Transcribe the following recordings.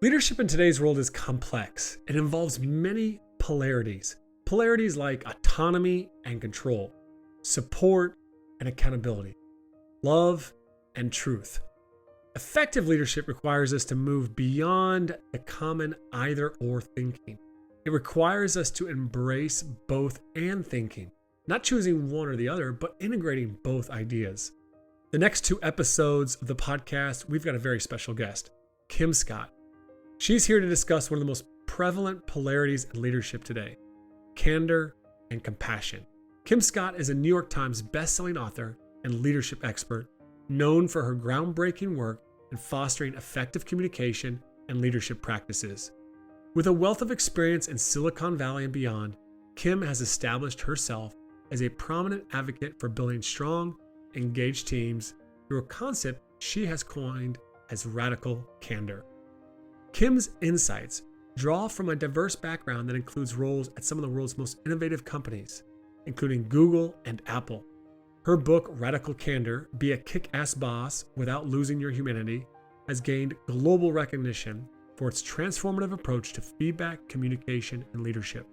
Leadership in today's world is complex. It involves many polarities. Polarities like autonomy and control, support and accountability, love and truth. Effective leadership requires us to move beyond the common either or thinking. It requires us to embrace both and thinking, not choosing one or the other, but integrating both ideas. The next 2 episodes of the podcast, we've got a very special guest, Kim Scott. She's here to discuss one of the most prevalent polarities in leadership today, candor and compassion. Kim Scott is a New York Times bestselling author and leadership expert known for her groundbreaking work in fostering effective communication and leadership practices. With a wealth of experience in Silicon Valley and beyond, Kim has established herself as a prominent advocate for building strong, engaged teams through a concept she has coined as radical candor. Kim's insights draw from a diverse background that includes roles at some of the world's most innovative companies, including Google and Apple. Her book, Radical Candor, Be a Kick-Ass Boss Without Losing Your Humanity, has gained global recognition for its transformative approach to feedback, communication, and leadership.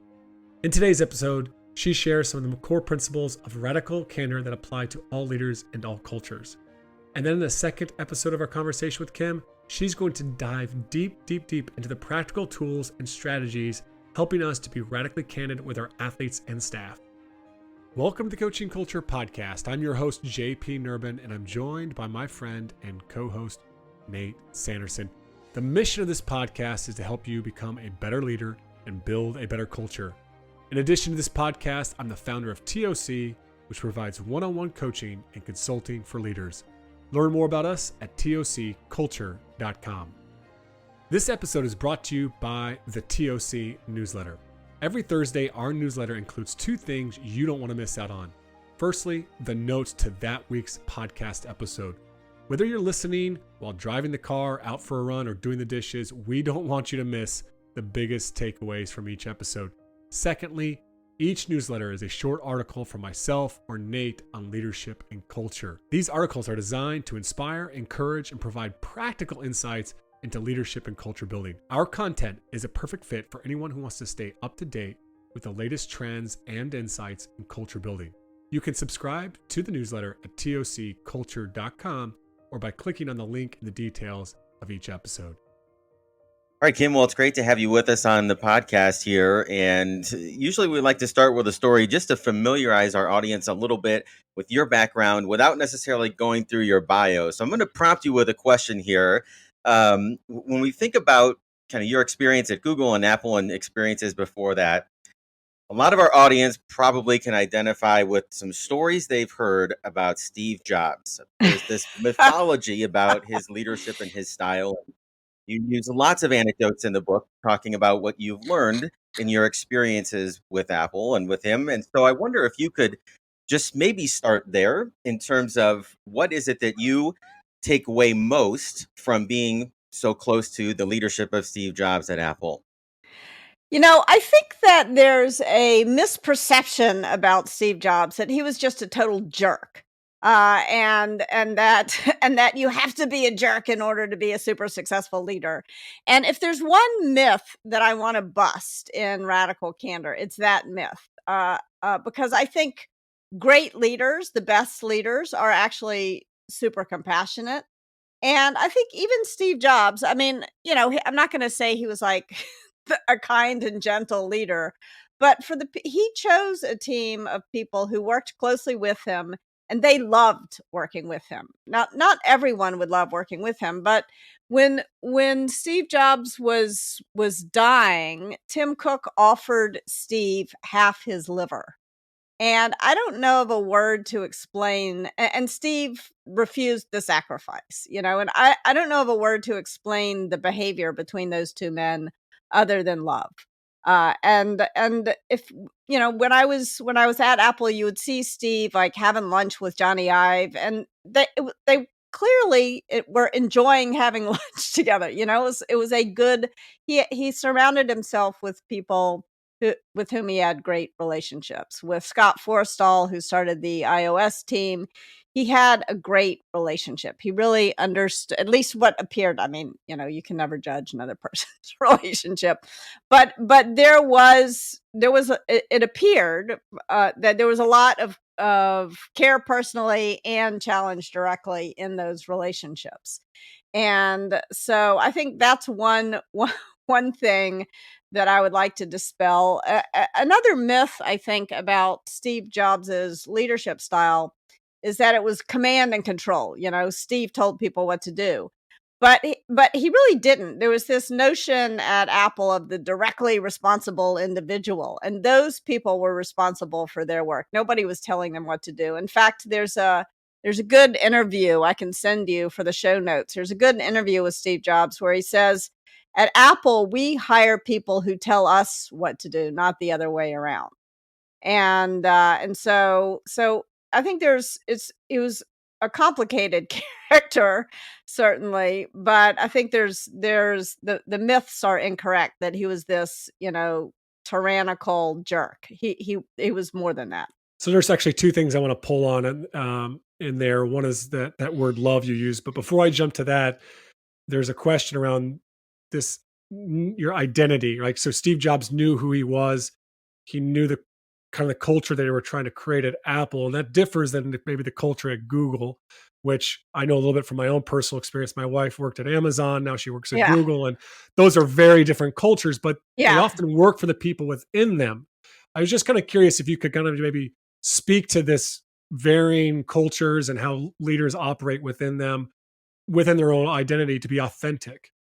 In today's episode, she shares some of the core principles of radical candor that apply to all leaders and all cultures. And then in the second episode of our conversation with Kim, she's going to dive deep into the practical tools and strategies helping us to be radically candid with our athletes and staff. Welcome to the Coaching Culture Podcast. I'm your host, JP Nurbin, and I'm joined by my friend and co-host, Nate Sanderson. The mission of this podcast is to help you become a better leader and build a better culture. In addition to this podcast, I'm the founder of TOC, which provides one-on-one coaching and consulting for leaders. Learn more about us at tocculture.com. This episode is brought to you by the TOC newsletter. Every Thursday, our newsletter includes 2 things you don't want to miss out on. Firstly, the notes to that week's podcast episode. Whether you're listening while driving the car, out for a run, or doing the dishes, we don't want you to miss the biggest takeaways from each episode. Secondly, each newsletter is a short article from myself or Nate on leadership and culture. These articles are designed to inspire, encourage, and provide practical insights into leadership and culture building. Our content is a perfect fit for anyone who wants to stay up to date with the latest trends and insights in culture building. You can subscribe to the newsletter at tocculture.com or by clicking on the link in the details of each episode. All right, Kim, well, it's great to have you with us on the podcast here. And usually we like to start with a story just to familiarize our audience a little bit with your background without necessarily going through your bio. So I'm going to prompt you with a question here. When we think about kind of your experience at Google and Apple and experiences before that, a lot of our audience probably can identify with some stories they've heard about Steve Jobs. There's this mythology about his leadership and his style. You use lots of anecdotes in the book talking about what you've learned in your experiences with Apple and with him. And so I wonder if you could just maybe start there in terms of what is it that you take away most from being so close to the leadership of Steve Jobs at Apple? I think that there's a misperception about Steve Jobs that he was just a total jerk. And that and that you have to be a jerk in order to be a super successful leader. And if there's one myth that I want to bust in radical candor, it's that myth. Because I think great leaders, the best leaders, are actually super compassionate. And I think even Steve Jobs, I'm not going to say he was like a kind and gentle leader, but he chose a team of people who worked closely with him, and they loved working with him. Not everyone would love working with him, but when Steve Jobs was dying, Tim Cook offered Steve half his liver. And I don't know of a word to explain, and Steve refused the sacrifice, and I don't know of a word to explain the behavior between those 2 men other than love. And if, when I was at Apple, you would see Steve like having lunch with Johnny Ive, and they clearly were enjoying having lunch together. It was a good, he surrounded himself with people with whom he had great relationships. With Scott Forstall, who started the iOS team, he had a great relationship. He really understood, at least what appeared. I mean, you can never judge another person's relationship, but it appeared that there was a lot of care personally and challenge directly in those relationships. And so I think that's one thing that I would like to dispel. Another myth, I think, about Steve Jobs's leadership style is that it was command and control. Steve told people what to do. But he really didn't. There was this notion at Apple of the directly responsible individual, and those people were responsible for their work. Nobody was telling them what to do. In fact, there's a good interview I can send you for the show notes. There's a good interview with Steve Jobs where he says, at Apple, we hire people who tell us what to do, not the other way around. And so I think it was a complicated character, certainly, but I think there's the myths are incorrect that he was this, tyrannical jerk. He was more than that. So there's actually two things I want to pull on in there. One is that word love you use. But before I jump to that, there's a question around this, your identity. Like, so Steve Jobs knew who he was. He knew the kind of the culture they were trying to create at Apple. And that differs than maybe the culture at Google, which I know a little bit from my own personal experience. My wife worked at Amazon. Now she works at Yeah. Google. And those are very different cultures, but they Yeah. often work for the people within them. I was just kind of curious if you could kind of maybe speak to this varying cultures and how leaders operate within them, within their own identity, to be authentic.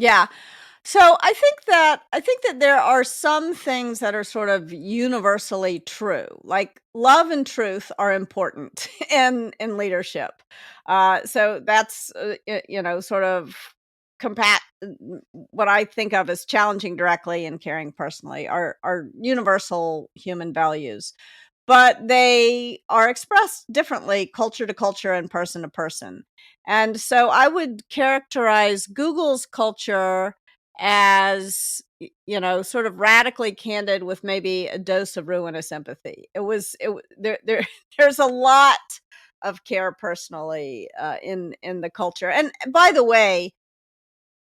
Yeah. So I think that there are some things that are sort of universally true. Like love and truth are important in leadership. So that's sort of what I think of as challenging directly and caring personally are universal human values, but they are expressed differently culture to culture and person to person. And so I would characterize Google's culture as sort of radically candid with maybe a dose of ruinous empathy. There's a lot of care personally in the culture. And by the way,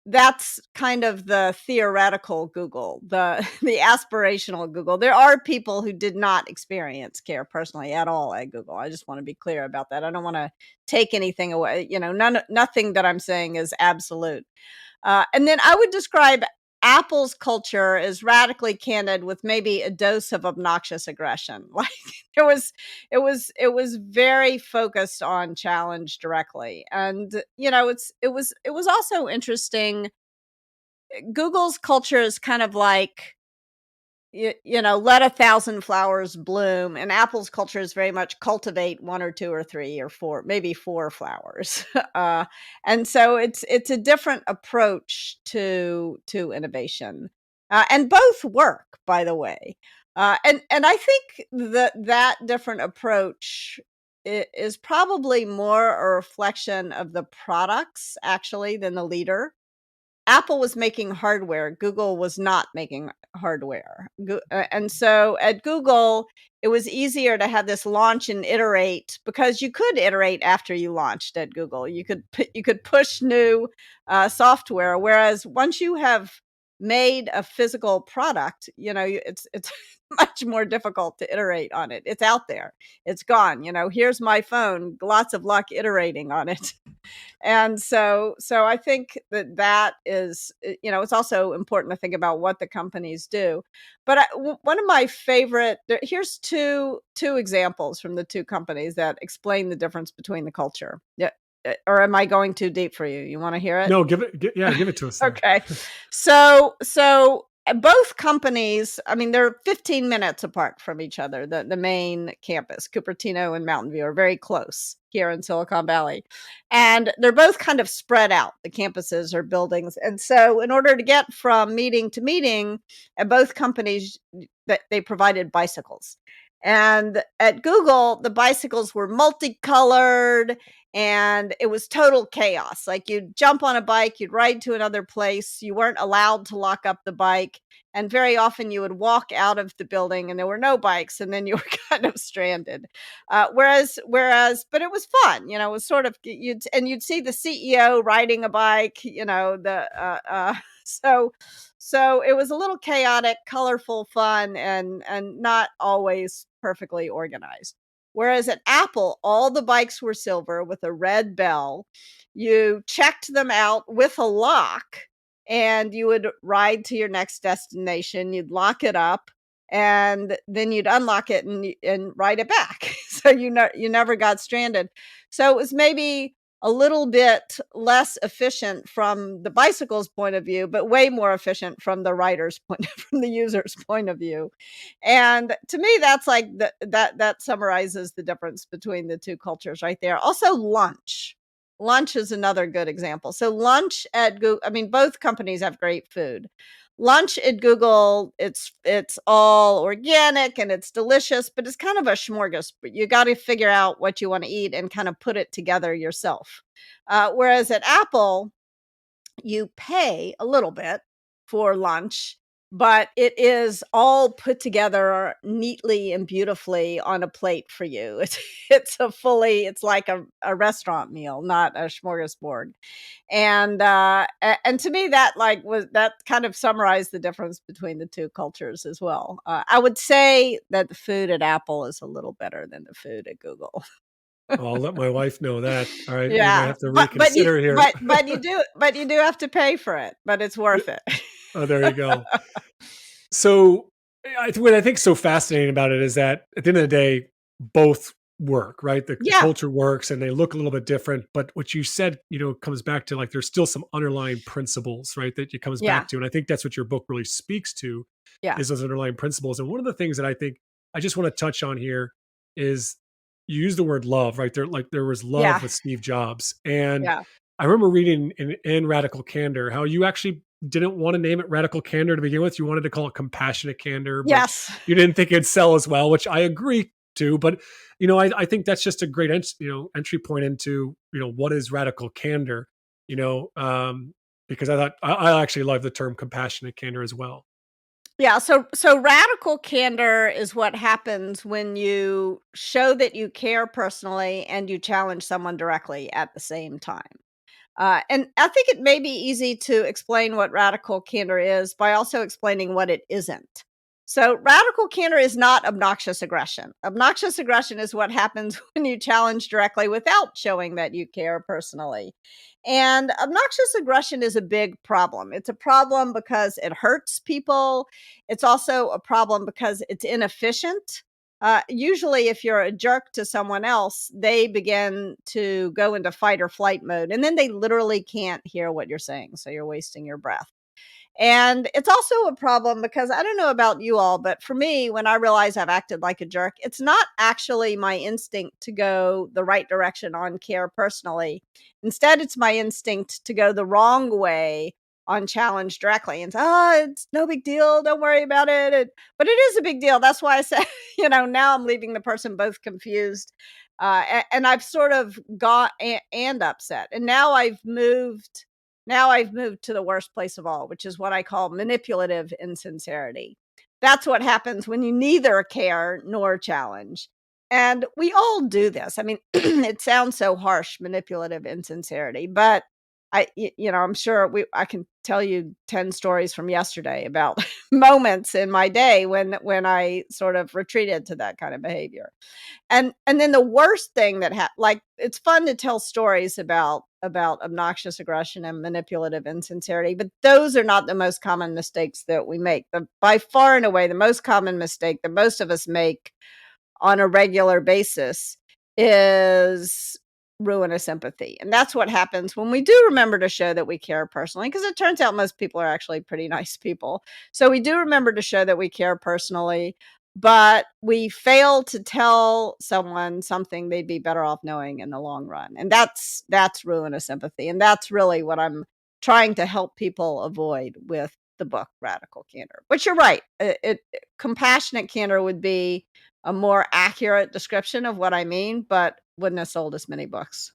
that's kind of the theoretical Google, the the aspirational Google. There are people who did not experience care personally at all at Google. I just want to be clear about that. I don't want to take anything away. Nothing that I'm saying is absolute. And then I would describe Apple's culture as radically candid with maybe a dose of obnoxious aggression. Like it was very focused on challenge directly. And it was also interesting. Google's culture is kind of like let 1,000 flowers bloom, and Apple's culture is very much cultivate one or two or three or four, maybe four flowers. And so it's a different approach to innovation, and both work, by the way. And I think that different approach is probably more a reflection of the products actually than the leader. Apple was making hardware. Google was not making hardware. And so at Google, it was easier to have this launch and iterate because you could iterate after you launched at Google. You could push new software. Whereas once you have made a physical product, it's much more difficult to iterate on it. It's out there. It's gone. Here's my phone. Lots of luck iterating on it. And so I think that is, it's also important to think about what the companies do. But one of my favorite, here's two examples from the two companies that explain the difference between the culture. Yeah. Or am I going too deep for you? You want to hear it? No, give it to us. Okay. So both companies, I mean, they're 15 minutes apart from each other. The main campus, Cupertino and Mountain View, are very close here in Silicon Valley. And they're both kind of spread out, the campuses or buildings. And so in order to get from meeting to meeting, at both companies, they provided bicycles. And at Google, the bicycles were multicolored and it was total chaos. Like, you'd jump on a bike, you'd ride to another place, you weren't allowed to lock up the bike, and very often you would walk out of the building and there were no bikes, and then you were kind of stranded. But it was fun. It was sort of, you'd see the CEO riding a bike. So so it was a little chaotic, colorful, fun, and not always perfectly organized. Whereas at Apple, all the bikes were silver with a red bell. You checked them out with a lock, and you would ride to your next destination. You'd lock it up, and then you'd unlock it and ride it back. So you never got stranded. So it was maybe a little bit less efficient from the bicycle's point of view, but way more efficient from the rider's point, from the user's point of view. And to me, that's like that summarizes the difference between the two cultures right there. Also, lunch. Lunch is another good example. So lunch at Google, I mean, both companies have great food. Lunch at Google, it's all organic and it's delicious, but it's kind of a smorgasbord. You got to figure out what you want to eat and kind of put it together yourself. Whereas at Apple, you pay a little bit for lunch, but it is all put together neatly and beautifully on a plate for you. It's like a restaurant meal, not a smorgasbord. And to me, that kind of summarized the difference between the two cultures as well. I would say that the food at Apple is a little better than the food at Google. I'll let my wife know that. All right, we might Yeah, have to reconsider here. but you do have to pay for it, but it's worth it. Oh, there you go. So, what I think is so fascinating about it is that at the end of the day, both work, right? The Yeah, culture works, and they look a little bit different. But what you said, comes back to like there's still some underlying principles, right? That it comes yeah, back to, and I think that's what your book really speaks to, yeah, is those underlying principles. And one of the things that I think I just want to touch on here is you use the word love, right? There was love yeah, with Steve Jobs, and yeah. I remember reading in Radical Candor how you actually didn't want to name it Radical Candor to begin with. You wanted to call it Compassionate Candor, but Yes. you didn't think it'd sell as well, which I agree to. But I think that's just a great entry point into what is radical candor. You know, because I actually love the term compassionate candor as well. Yeah, so radical candor is what happens when you show that you care personally and you challenge someone directly at the same time. And I think it may be easy to explain what radical candor is by also explaining what it isn't. So, radical candor is not obnoxious aggression. Obnoxious aggression is what happens when you challenge directly without showing that you care personally. And obnoxious aggression is a big problem. It's a problem because it hurts people. It's also a problem because it's inefficient. Usually, if you're a jerk to someone else, they begin to go into fight or flight mode, and then they literally can't hear what you're saying. So you're wasting your breath. And it's also a problem because I don't know about you all, but for me, when I realize I've acted like a jerk, it's not actually my instinct to go the right direction on care personally. Instead, it's my instinct to go the wrong way on challenge directly and say, oh, it's no big deal. Don't worry about it. But it is a big deal. That's why I say, now I'm leaving the person both confused. And I've sort of got and upset. And now I've moved to the worst place of all, which is what I call manipulative insincerity. That's what happens when you neither care nor challenge. And we all do this. I mean, it sounds so harsh, manipulative insincerity, but I'm sure I can tell you 10 stories from yesterday about moments in my day when I sort of retreated to that kind of behavior. And then the worst thing like, it's fun to tell stories about obnoxious aggression and manipulative insincerity, but those are not the most common mistakes that we make. By far and away, the most common mistake that most of us make on a regular basis is ruinous empathy. And that's what happens when we do remember to show that we care personally, because it turns out most people are actually pretty nice people. So we do remember to show that we care personally, but we fail to tell someone something they'd be better off knowing in the long run. And that's ruinous empathy. And that's really what I'm trying to help people avoid with the book Radical Candor. But you're right. Compassionate candor would be a more accurate description of what I mean, but wouldn't have sold as many books.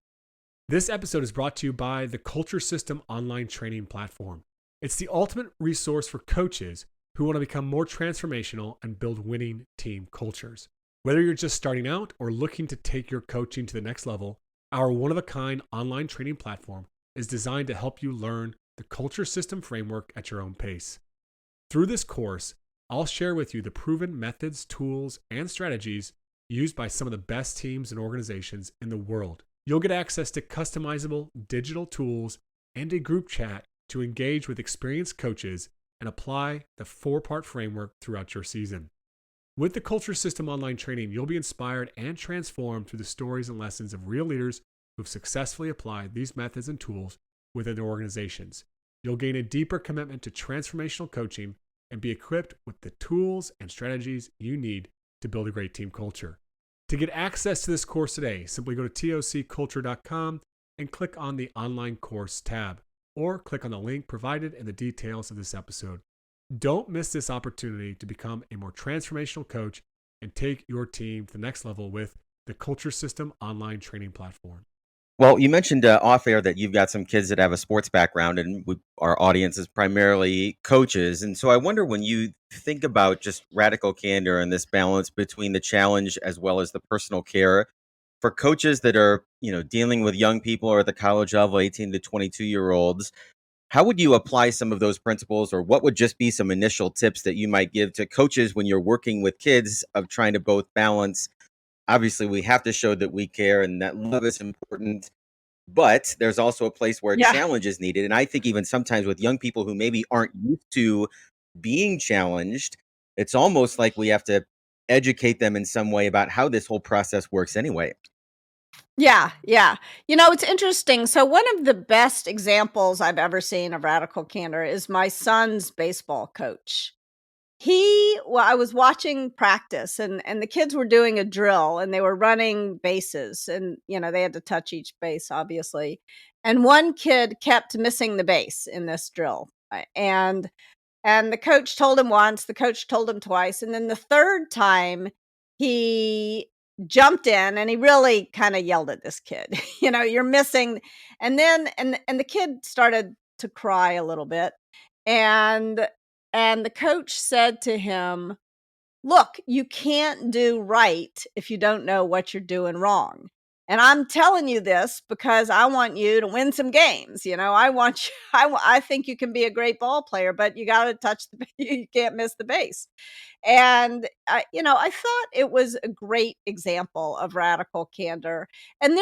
This episode is brought to you by the Culture System online training platform. It's the ultimate resource for coaches who want to become more transformational and build winning team cultures. Whether you're just starting out or looking to take your coaching to the next level, our one-of-a-kind online training platform is designed to help you learn the Culture System framework at your own pace. Through this course, I'll share with you the proven methods, tools, and strategies used by some of the best teams and organizations in the world. You'll get access to customizable digital tools and a group chat to engage with experienced coaches and apply the 4-part framework throughout your season. With the Culture System online training, you'll be inspired and transformed through the stories and lessons of real leaders who've successfully applied these methods and tools within their organizations. You'll gain a deeper commitment to transformational coaching and be equipped with the tools and strategies you need to build a great team culture. To get access to this course today, simply go to tocculture.com and click on the online course tab, or click on the link provided in the details of this episode. Don't miss this opportunity to become a more transformational coach and take your team to the next level with the Culture System online training platform. Well, you mentioned off air that you've got some kids that have a sports background, and our audience is primarily coaches. And so I wonder, when you think about just radical candor and this balance between the challenge as well as the personal care for coaches that are, dealing with young people or at the college level, 18 to 22-year-olds, how would you apply some of those principles, or what would just be some initial tips that you might give to coaches when you're working with kids of trying to both balance? Obviously, we have to show that we care and that love is important, but there's also a place where Yeah. challenge is needed. And I think even sometimes with young people who maybe aren't used to being challenged, it's almost like we have to educate them in some way about how this whole process works anyway. Yeah, yeah. It's interesting. So one of the best examples I've ever seen of radical candor is my son's baseball coach. I was watching practice, and the kids were doing a drill, and they were running bases, and they had to touch each base, obviously. And one kid kept missing the base in this drill. And the coach told him once, the coach told him twice, and then the third time he jumped in and he really kind of yelled at this kid. You're missing. And then and the kid started to cry a little bit. And the coach said to him, "Look, you can't do right if you don't know what you're doing wrong. And I'm telling you this because I want you to win some games. I want you, I think you can be a great ball player, but you got to touch you can't miss the base." And I thought it was a great example of radical candor. And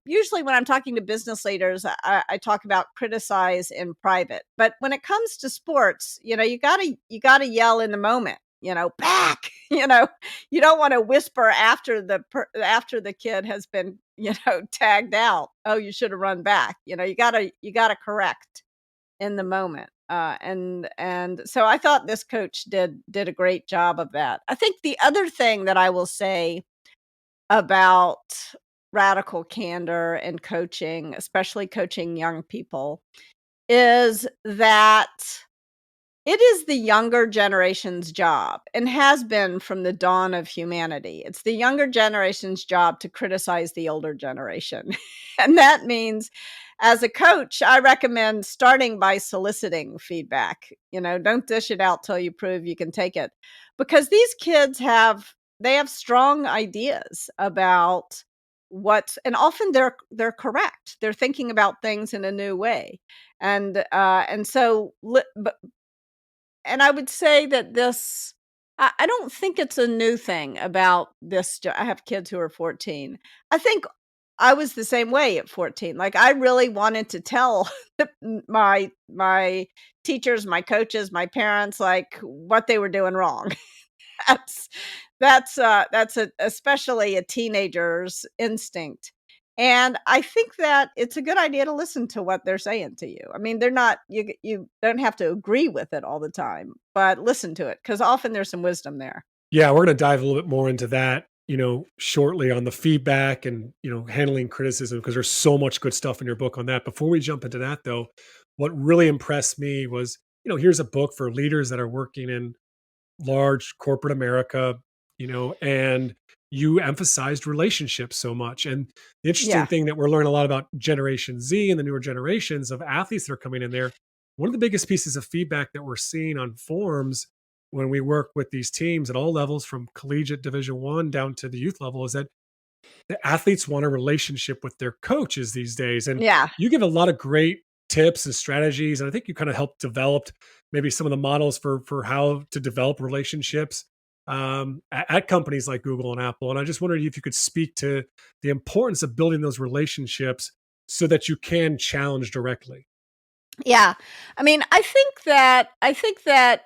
usually when I'm talking to business leaders, I talk about criticize in private. But when it comes to sports, you gotta yell in the moment. Back. You don't want to whisper after the kid has been tagged out. Oh, you should have run back. You gotta correct in the moment. And so I thought this coach did a great job of that. I think the other thing that I will say about radical candor and coaching, especially coaching young people, is that it is the younger generation's job, and has been from the dawn of humanity. It's the younger generation's job to criticize the older generation. And that means, as a coach, I recommend starting by soliciting feedback. Don't dish it out till you prove you can take it. Because these kids have strong ideas about and often they're correct. They're thinking about things in a new way. And so and I would say that I don't think it's a new thing about this. I have kids who are 14. I think I was the same way at 14. Like, I really wanted to tell my teachers, my coaches, my parents, like, what they were doing wrong. That's especially a teenager's instinct. And I think that it's a good idea to listen to what they're saying to you. I mean, they're not you don't have to agree with it all the time, but listen to it, because often there's some wisdom there. Yeah, we're going to dive a little bit more into that, shortly, on the feedback and, handling criticism, because there's so much good stuff in your book on that. Before we jump into that, though, what really impressed me was, here's a book for leaders that are working in large corporate America, and you emphasized relationships so much. And the interesting Yeah. thing that we're learning a lot about Generation Z and the newer generations of athletes that are coming in there, one of the biggest pieces of feedback that we're seeing on forums when we work with these teams at all levels, from collegiate Division 1 down to the youth level, is that the athletes want a relationship with their coaches these days. And Yeah. you give a lot of great tips and strategies. And I think you kind of helped develop maybe some of the models for how to develop relationships at companies like Google and Apple. And I just wondered if you could speak to the importance of building those relationships so that you can challenge directly. Yeah. I mean, I think that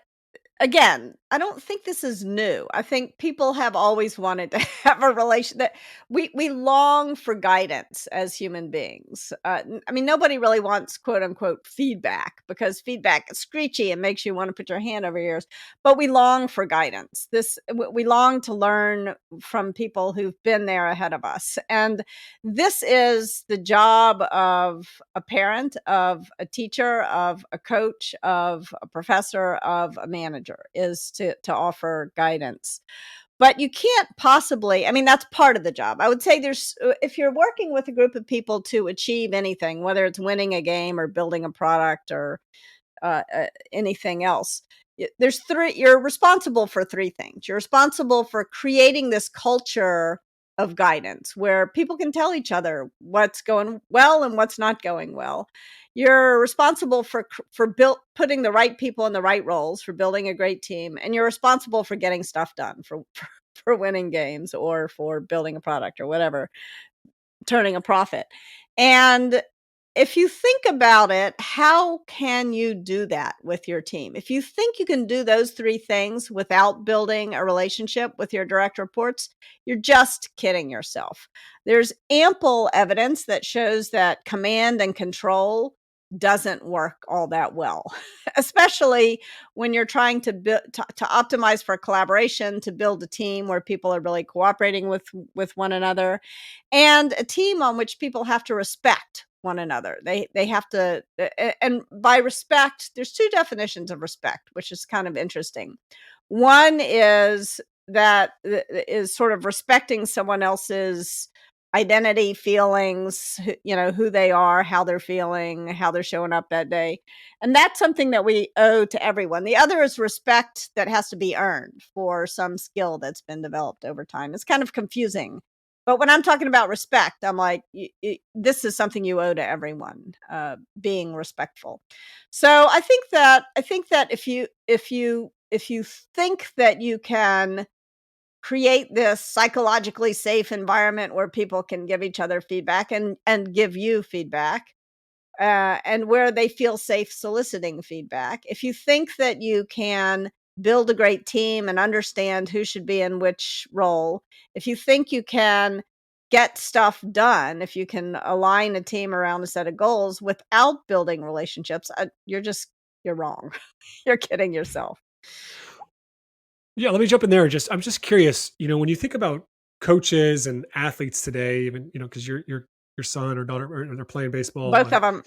again, I don't think this is new. I think people have always wanted to have a relation that we long for guidance as human beings. I mean, nobody really wants quote unquote feedback because feedback is screechy and makes you want to put your hand over your ears. But we long for guidance. We long to learn from people who've been there ahead of us, and this is the job of a parent, of a teacher, of a coach, of a professor, of a manager, is to offer guidance. But you can't possibly, I mean, that's part of the job. I would say if you're working with a group of people to achieve anything, whether it's winning a game or building a product or anything else. There's three, you're responsible for three things. You're responsible for creating this culture of guidance where people can tell each other what's going well and what's not going well. You're responsible for putting the right people in the right roles, for building a great team, and you're responsible for getting stuff done, for winning games or for building a product or whatever, turning a profit. And if you think about it, how can you do that with your team? If you think you can do those three things without building a relationship with your direct reports, you're just kidding yourself. There's ample evidence that shows that command and control doesn't work all that well, especially when you're trying to optimize for collaboration, to build a team where people are really cooperating with one another, and a team on which people have to respect one another. They have to, and by respect, there's two definitions of respect, which is kind of interesting. One is that is sort of respecting someone else's identity, feelings, who they are, how they're feeling, how they're showing up that day. And that's something that we owe to everyone. The other is respect that has to be earned for some skill that's been developed over time. It's kind of confusing. But when I'm talking about respect, I'm like, this is something you owe to everyone, being respectful. So I think that if you think that you can create this psychologically safe environment where people can give each other feedback and give you feedback, and where they feel safe soliciting feedback. If you think that you can build a great team and understand who should be in which role, if you think you can get stuff done, if you can align a team around a set of goals without building relationships, you're wrong. You're kidding yourself. Yeah, let me jump in there. I'm just curious, when you think about coaches and athletes today, even, because your son or daughter, or they're playing baseball Both and of them.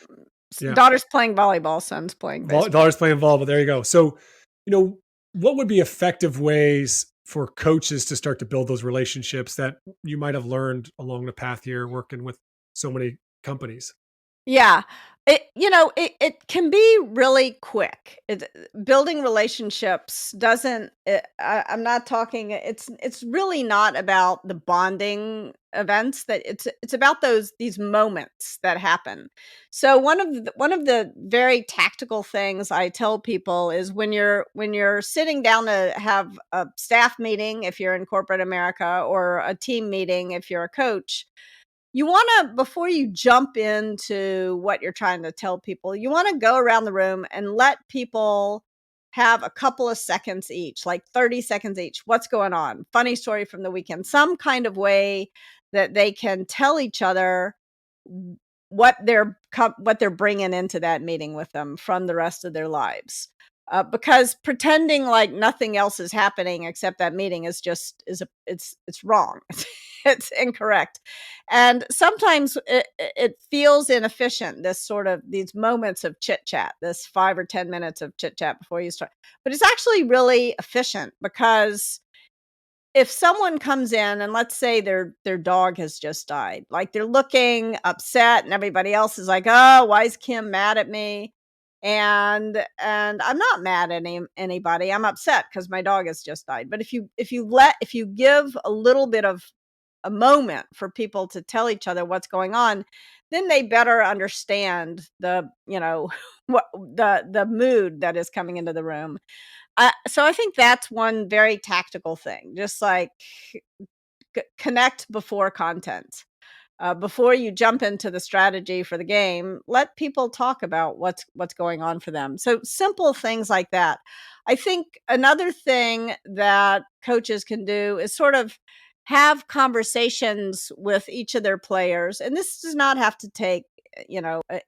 yeah, Daughter's playing volleyball, son's playing baseball. daughter's playing volleyball. There you go. So, you know, what would be effective ways for coaches to start to build those relationships that you might have learned along the path here working with so many companies? Yeah. It can be really quick. Building relationships doesn't I'm not talking, it's really not about the bonding events, that it's about these moments that happen. So one of the very tactical things I tell people is when you're sitting down to have a staff meeting if you're in corporate America, or a team meeting if you're a coach, you want to, before you jump into what you're trying to tell people, you want to go around the room and let people have a couple of seconds each, like 30 seconds each. What's going on? Funny story from the weekend, some kind of way that they can tell each other what they're bringing into that meeting with them from the rest of their lives. Because pretending like nothing else is happening except that meeting it's wrong. It's incorrect. And sometimes it feels inefficient, these moments of chit chat, this 5 or 10 minutes of chit chat before you start. But it's actually really efficient because if someone comes in and let's say their dog has just died, like they're looking upset and everybody else is like, oh, why is Kim mad at me? And I'm not mad at anybody. I'm upset because my dog has just died. But if you give a little bit of a moment for people to tell each other what's going on, then they better understand what the mood that is coming into the room. So I think that's one very tactical thing, just like connect before content. Before you jump into the strategy for the game, let people talk about what's going on for them. So simple things like that. I think another thing that coaches can do is sort of have conversations with each of their players, and this does not have to take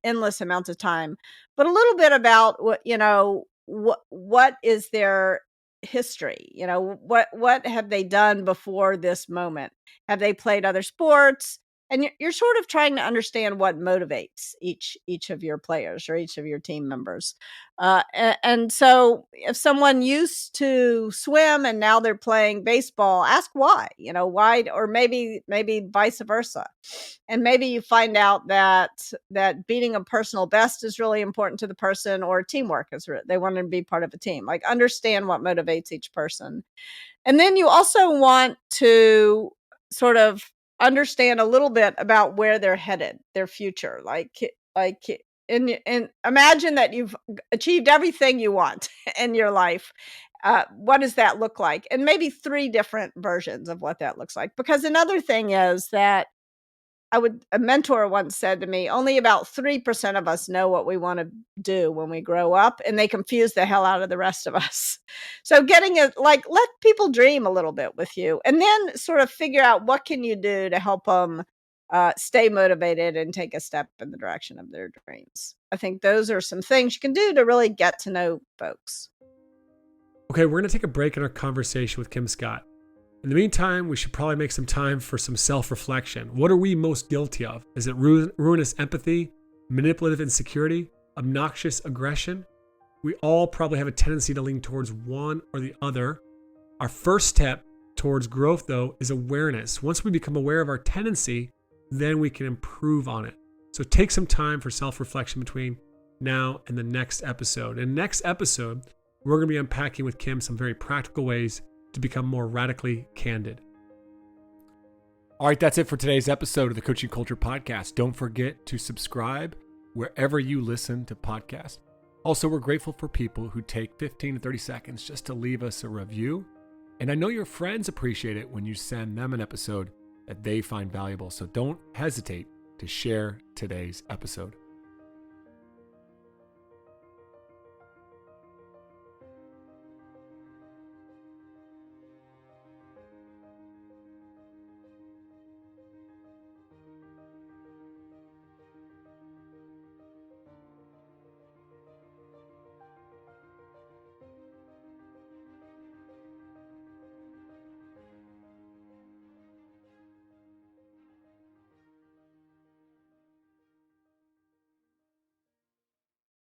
endless amounts of time, but a little bit about what is their history. What have they done before this moment? Have they played other sports? And you're sort of trying to understand what motivates each of your players or each of your team members. And so if someone used to swim and now they're playing baseball, ask why, why, or maybe vice versa. And maybe you find out that beating a personal best is really important to the person, or teamwork they want to be part of a team. Like, understand what motivates each person. And then you also want to sort of understand a little bit about where they're headed, their future. And imagine that you've achieved everything you want in your life. What does that look like? And maybe 3 different versions of what that looks like. Because another thing is that a mentor once said to me, only about 3% of us know what we want to do when we grow up, and they confuse the hell out of the rest of us. So let people dream a little bit with you, and then sort of figure out what can you do to help them stay motivated and take a step in the direction of their dreams. I think those are some things you can do to really get to know folks. Okay, we're going to take a break in our conversation with Kim Scott. In the meantime, we should probably make some time for some self-reflection. What are we most guilty of? Is it ruinous empathy, manipulative insecurity, obnoxious aggression? We all probably have a tendency to lean towards one or the other. Our first step towards growth, though, is awareness. Once we become aware of our tendency, then we can improve on it. So take some time for self-reflection between now and the next episode. In the next episode, we're going to be unpacking with Kim some very practical ways to become more radically candid. All right, that's it for today's episode of the Coaching Culture Podcast. Don't forget to subscribe wherever you listen to podcasts. Also, we're grateful for people who take 15 to 30 seconds just to leave us a review. And I know your friends appreciate it when you send them an episode that they find valuable. So don't hesitate to share today's episode.